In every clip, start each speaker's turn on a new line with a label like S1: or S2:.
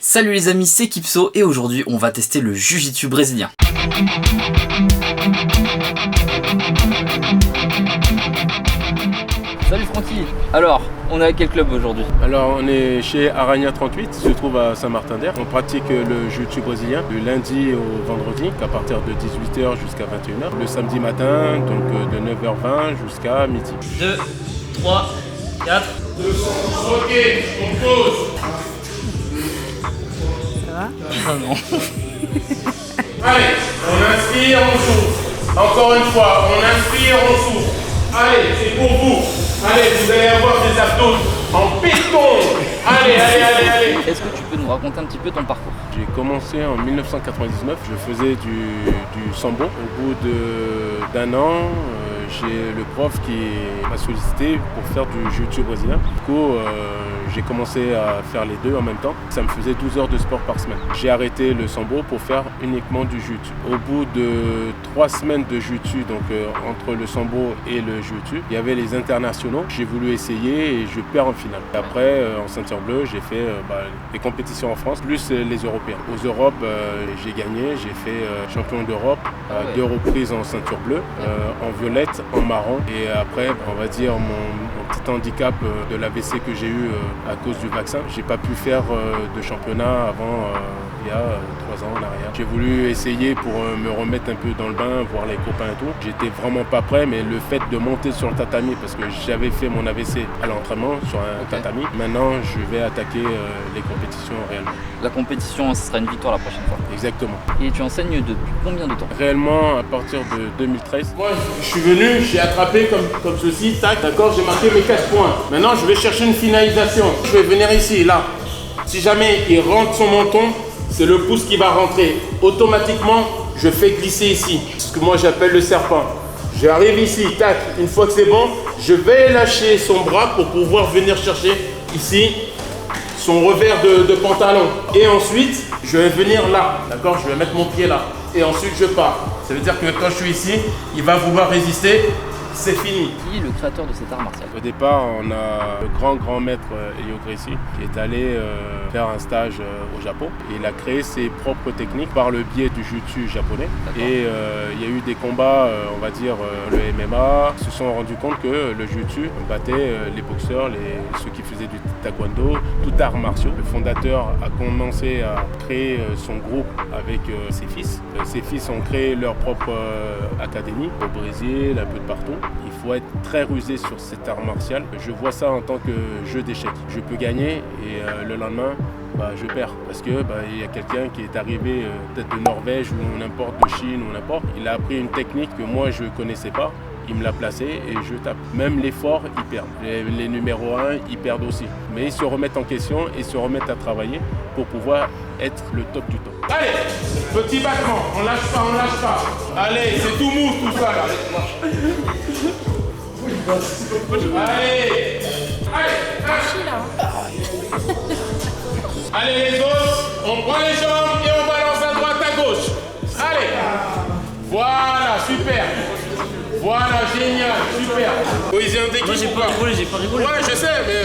S1: Salut les amis, c'est Kipso et aujourd'hui on va tester le Jiu-Jitsu brésilien. Salut Francky, alors on est à quel club aujourd'hui?
S2: Alors on est chez Aranha 38, qui se trouve à Saint-Martin-d'Air. On pratique le jiu-jitsu brésilien du lundi au vendredi, à partir de 18h jusqu'à 21h. Le samedi matin, donc de 9h20 jusqu'à midi.
S1: 2, 3, 4.
S2: Ok, on pose.
S1: Ça va? Ah non.
S2: Allez, on inspire, on souffle. Encore une fois, on inspire, on souffle. Allez, c'est pour vous. Allez, vous allez avoir des abdos en péton. Allez.
S1: Est-ce que tu peux nous raconter un petit peu ton parcours?
S2: J'ai commencé en 1999, je faisais du sambo. Au bout d'un an, j'ai le prof qui m'a sollicité pour faire du jiu-jitsu brésilien. Du coup, j'ai commencé à faire les deux en même temps. Ça me faisait 12 heures de sport par semaine. J'ai arrêté le sambo pour faire uniquement du jiu-jitsu. Au bout de 3 semaines de jiu-jitsu, donc entre le sambo et le jiu-jitsu, il y avait les internationaux. J'ai voulu essayer et je perds en finale. Après, en ceinture bleue, j'ai fait les compétitions en France, plus les européens. Aux Europes, j'ai gagné, j'ai fait champion d'Europe, 2 reprises en ceinture bleue, en violette, en marron. Et après, on va dire mon petit handicap de l'AVC que j'ai eu à cause du vaccin. J'ai pas pu faire de championnat avant il y a 3 ans en arrière. J'ai voulu essayer pour me remettre un peu dans le bain, voir les copains et tout. J'étais vraiment pas prêt, mais le fait de monter sur le tatami, parce que j'avais fait mon AVC à l'entraînement sur un tatami, maintenant je vais attaquer les compétitions réellement.
S1: La compétition, ce sera une victoire la prochaine fois.
S2: Exactement.
S1: Et tu enseignes depuis combien de temps?
S2: Réellement à partir de 2013. Moi je suis venu, j'ai attrapé comme ceci, tac, d'accord, j'ai marqué mes 4 points. Maintenant je vais chercher une finalisation. Je vais venir ici, là. Si jamais il rentre son menton, c'est le pouce qui va rentrer. Automatiquement, je fais glisser ici, ce que moi j'appelle le serpent. J'arrive ici, tac, une fois que c'est bon, je vais lâcher son bras pour pouvoir venir chercher ici son revers de pantalon. Et ensuite, je vais venir là, d'accord? Je vais mettre mon pied là. Et ensuite, je pars. Ça veut dire que quand je suis ici, il va vouloir résister. C'est fini.
S1: Qui est le créateur de cet art martial?
S2: Au départ, on a le grand maître Elio Gracie qui est allé faire un stage au Japon. Et il a créé ses propres techniques par le biais du jiu-jitsu japonais. Et il y a eu des combats, on va dire le MMA. Ils se sont rendus compte que le jiu-jitsu battait les boxeurs, ceux qui faisaient du taekwondo, tout art martiaux. Le fondateur a commencé à créer son groupe avec ses fils. Ses fils ont créé leur propre académie au Brésil, un peu de partout. Il faut être très rusé sur cet art martial. Je vois ça en tant que jeu d'échecs. Je peux gagner et le lendemain, je perds. Parce que il y a quelqu'un qui est arrivé peut-être de Norvège ou n'importe, de Chine ou n'importe. Il a appris une technique que moi je ne connaissais pas. Il me l'a placé et je tape. Même les forts, ils perdent. Les numéros 1, ils perdent aussi. Mais ils se remettent en question et se remettent à travailler pour pouvoir être le top du top. Allez, petit battement, on lâche pas. Allez, c'est tout mou tout ça là. Allez les autres, on prend les jambes et on balance à droite à gauche. Allez. Voilà, super. Voilà, génial, super. Cohésion d'équipe.
S1: Moi j'ai pas rigolé.
S2: Ouais, je sais, mais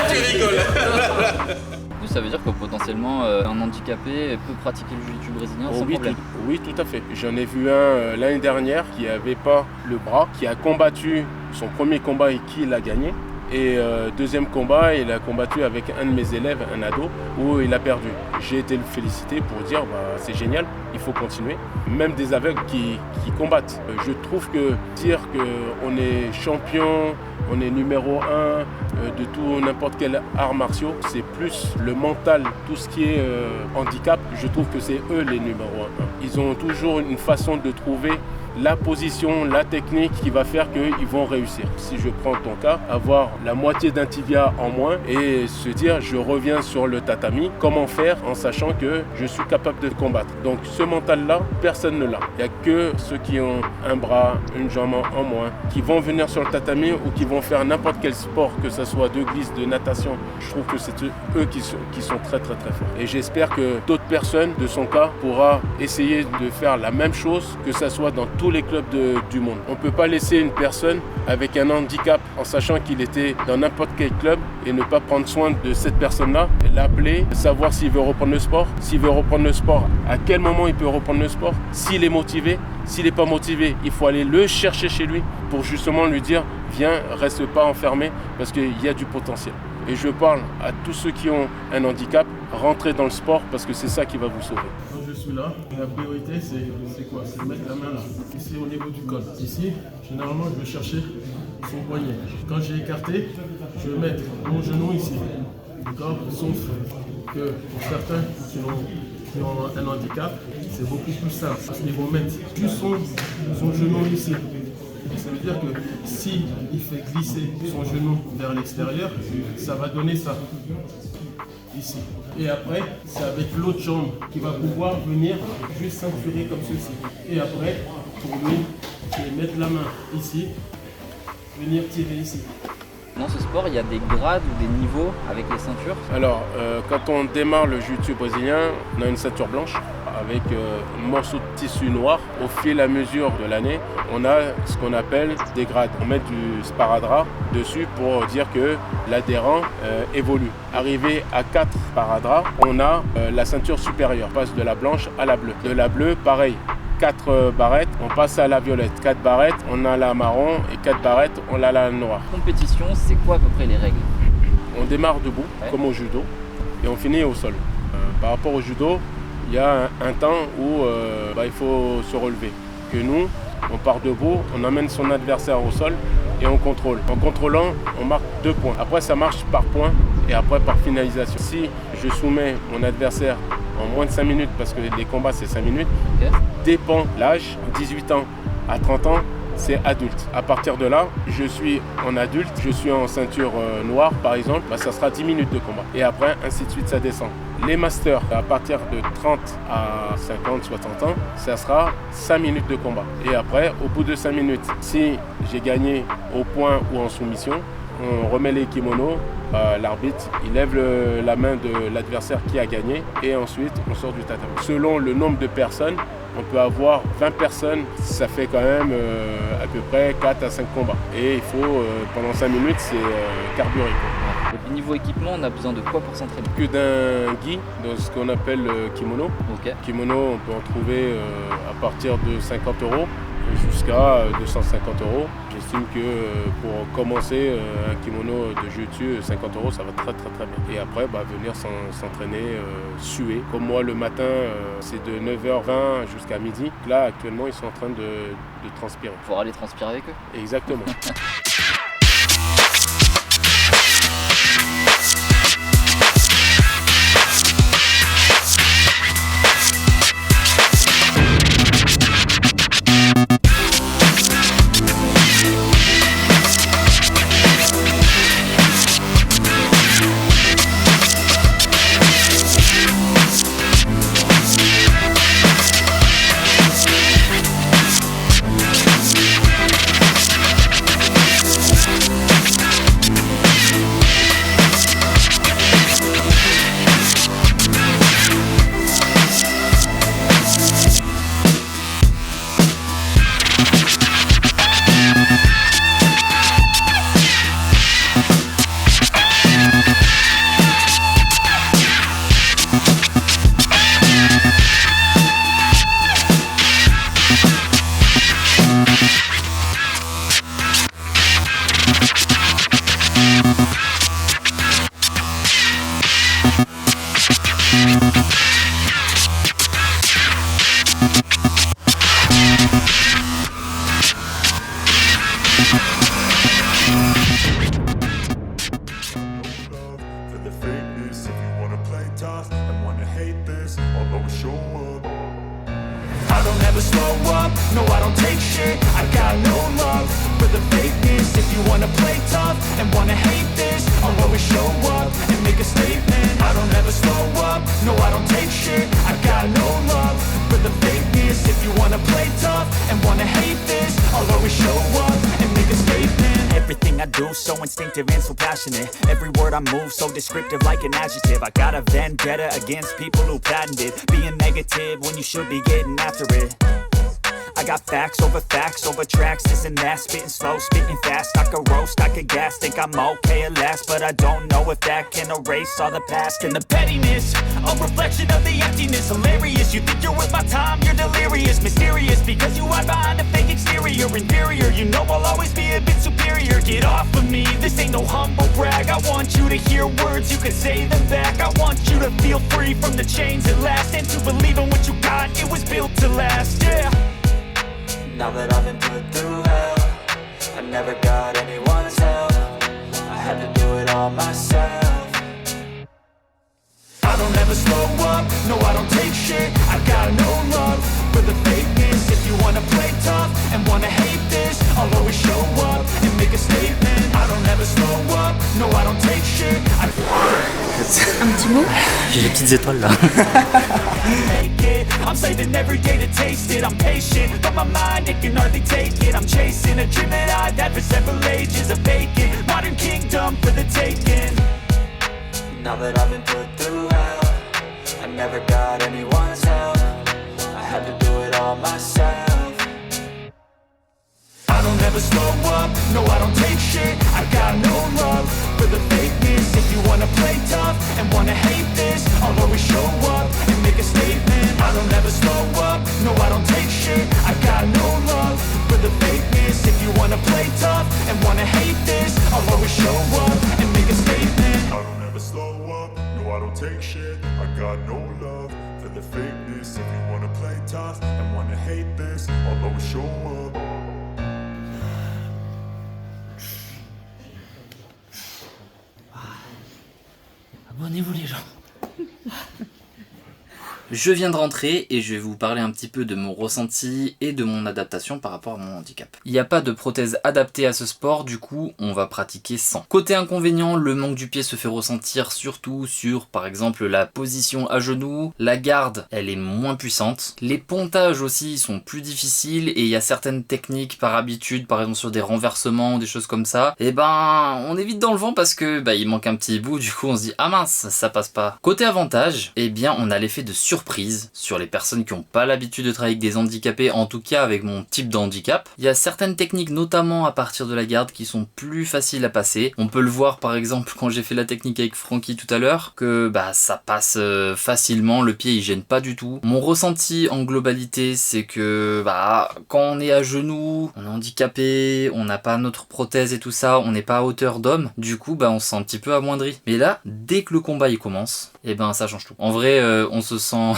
S2: tu rigoles.
S1: Du coup, ça veut dire que potentiellement un handicapé peut pratiquer le jiu-jitsu brésilien sans problème.
S2: Oui, tout à fait. J'en ai vu un l'année dernière qui n'avait pas le bras, qui a combattu son premier combat et qui l'a gagné. Et deuxième combat, il a combattu avec un de mes élèves, un ado, où il a perdu. J'ai été le féliciter pour dire c'est génial, il faut continuer. Même des aveugles qui combattent. Je trouve que dire qu'on est champion, on est numéro 1 de tout n'importe quel art martiaux, c'est plus le mental, tout ce qui est handicap. Je trouve que c'est eux les numéros 1. Ils ont toujours une façon de trouver la position, la technique qui va faire qu'ils vont réussir. Si je prends ton cas, avoir la moitié d'un tibia en moins et se dire je reviens sur le tatami, comment faire en sachant que je suis capable de combattre. Donc ce mental-là, personne ne l'a. Il n'y a que ceux qui ont un bras, une jambe en moins, qui vont venir sur le tatami ou qui vont faire n'importe quel sport, que ce soit de glisse, de natation. Je trouve que c'est eux qui sont très très très forts. Et j'espère que d'autres personnes de son cas pourra essayer de faire la même chose, que ce soit dans tous les clubs du monde. On ne peut pas laisser une personne avec un handicap en sachant qu'il était dans n'importe quel club et ne pas prendre soin de cette personne-là, l'appeler, savoir s'il veut reprendre le sport, à quel moment il peut reprendre le sport, s'il est motivé, s'il n'est pas motivé, il faut aller le chercher chez lui pour justement lui dire viens, reste pas enfermé parce qu'il y a du potentiel. Et je parle à tous ceux qui ont un handicap, rentrez dans le sport parce que c'est ça qui va vous sauver.
S3: Quand je suis là, la priorité c'est quoi? C'est de mettre la main là, ici au niveau du col. Ici, généralement je vais chercher son poignet. Quand j'ai écarté, je vais mettre mon genou ici. D'accord? Sauf que pour certains qui ont un handicap, c'est beaucoup plus simple parce qu'ils vont mettre juste son genou ici. Ça veut dire que si il fait glisser son genou vers l'extérieur, ça va donner ça, ici. Et après, c'est avec l'autre jambe qu'il va pouvoir venir juste s'infurer comme ceci. Et après, pour lui, c'est mettre la main ici, venir tirer ici.
S1: Dans ce sport, il y a des grades ou des niveaux avec les ceintures?
S2: Alors, quand on démarre le jiu-jitsu brésilien, on a une ceinture blanche avec un morceau de tissu noir. Au fil et à mesure de l'année, on a ce qu'on appelle des grades. On met du sparadrap dessus pour dire que l'adhérent évolue. Arrivé à 4 sparadraps, on a la ceinture supérieure. On passe de la blanche à la bleue. De la bleue, pareil. 4 barrettes, on passe à la violette. 4 barrettes, on a la marron et 4 barrettes, on a la noire.
S1: Compétition, c'est quoi à peu près les règles?
S2: On démarre debout, comme au judo, et on finit au sol. Par rapport au judo, il y a un temps où il faut se relever. Que nous, on part debout, on amène son adversaire au sol et on contrôle. En contrôlant, on marque 2 points. Après, ça marche par points et après par finalisation. Si je soumets mon adversaire en moins de 5 minutes, parce que les combats c'est 5 minutes, dépend l'âge, 18 ans à 30 ans, c'est adulte. À partir de là, je suis en adulte, je suis en ceinture noire par exemple, ça sera 10 minutes de combat. Et après, ainsi de suite, ça descend. Les masters, à partir de 30 à 50, 60 ans, ça sera 5 minutes de combat. Et après, au bout de 5 minutes, si j'ai gagné au point ou en soumission, on remet les kimonos, l'arbitre il lève la main de l'adversaire qui a gagné et ensuite on sort du tatami. Selon le nombre de personnes, on peut avoir 20 personnes, ça fait quand même à peu près 4 à 5 combats. Et il faut, pendant 5 minutes, c'est carburé.
S1: Et niveau équipement, on a besoin de quoi pour s'entraîner?
S2: Que d'un gi, dans ce qu'on appelle le kimono.
S1: Okay.
S2: Kimono, on peut en trouver à partir de 50 € jusqu'à 250 €. J'estime que pour commencer un kimono de jiu-jitsu, 50 €, ça va très très très bien. Et après, venir s'entraîner, suer. Comme moi, le matin, c'est de 9h20 jusqu'à midi. Là, actuellement, ils sont en train de transpirer.
S1: Pour aller transpirer avec eux?
S2: Exactement.
S4: I don't ever slow up, no I don't take shit. I got no love for the fakeness. If you wanna play tough and wanna hate this, I'll always show up and make a statement. I don't ever slow up, no I don't take shit. I got no love for the fakeness. you wanna play tough and wanna hate this, I'll always show up and make a statement. Everything I do so instinctive and so passionate. Every word I move so descriptive like an adjective. I got a vendetta against people who patented being negative when you should be getting after it. I got facts over tracks, this and that. Spitting slow, spitting fast, I could roast, I could gas. Think I'm okay at last, but I don't know if that can erase all the past. And the pettiness, a reflection of the emptiness. Hilarious, you think you're worth my time, you're delirious. Mysterious, because you hide behind a fake exterior. Inferior, you know I'll always be a bit superior. Get off of me, this ain't no humble brag. I want you to hear words, you can say them back. I want you to feel free from the chains at last, and to believe in what you got, it was built to last, yeah.
S5: Now that I've been put through hell, I never got anyone's help. I had to do it all myself.
S4: I don't ever slow up, no I don't take shit. I got no love for the fakeness. If you wanna play tough and wanna hate this, I'll always show up and make a statement. I don't ever slow up, no I don't take shit.
S6: Un petit mot?
S7: J'ai les petites étoiles là.
S4: I'm saving every day to taste it. I'm patient, but my mind, it can hardly take it. I'm chasing a dream that I've had for several ages. A vacant, modern kingdom for the taking.
S5: Now that I've been put through hell, I never got anyone's help. I had to do it all myself.
S4: I don't ever slow up, no I don't take shit. I got no love for the fakeness. If you wanna play tough and wanna hate this, I'll always show up and make a statement. I don't ever slow up, no I don't take shit. I got no love for the fakeness. If you wanna play tough and wanna hate this, I'll always show up and make a statement.
S8: I don't ever slow up, no I don't take shit. I got no love for the fakeness. If you wanna play tough and wanna hate this, I'll always show up.
S7: Abonnez-vous les gens. Je viens de rentrer et je vais vous parler un petit peu de mon ressenti et de mon adaptation par rapport à mon handicap. Il n'y a pas de prothèse adaptée à ce sport, du coup on va pratiquer sans. Côté inconvénient, le manque du pied se fait ressentir surtout sur par exemple la position à genoux, la garde elle est moins puissante, les pontages aussi sont plus difficiles et il y a certaines techniques par habitude, par exemple sur des renversements ou des choses comme ça, et ben on est vite dans le vent parce que il manque un petit bout, du coup on se dit ah mince ça passe pas. Côté avantage, eh bien on a l'effet de surprise sur les personnes qui n'ont pas l'habitude de travailler avec des handicapés, en tout cas avec mon type de handicap. Il y a certaines techniques, notamment à partir de la garde, qui sont plus faciles à passer. On peut le voir par exemple quand j'ai fait la technique avec Francky tout à l'heure, que ça passe facilement, le pied il gêne pas du tout. Mon ressenti en globalité c'est que quand on est à genoux, on est handicapé, on n'a pas notre prothèse et tout ça, on n'est pas à hauteur d'homme, du coup on se sent un petit peu amoindri. Mais là, dès que le combat il commence, et ça change tout. En vrai, on se sent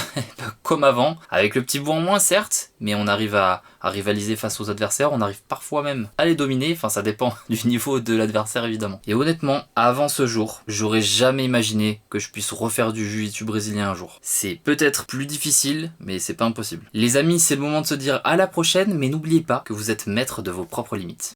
S7: comme avant, avec le petit bout en moins certes, mais on arrive à rivaliser face aux adversaires, on arrive parfois même à les dominer, enfin ça dépend du niveau de l'adversaire évidemment. Et honnêtement, avant ce jour, j'aurais jamais imaginé que je puisse refaire du jiu-jitsu brésilien un jour. C'est peut-être plus difficile, mais c'est pas impossible. Les amis, c'est le moment de se dire à la prochaine, mais n'oubliez pas que vous êtes maître de vos propres limites.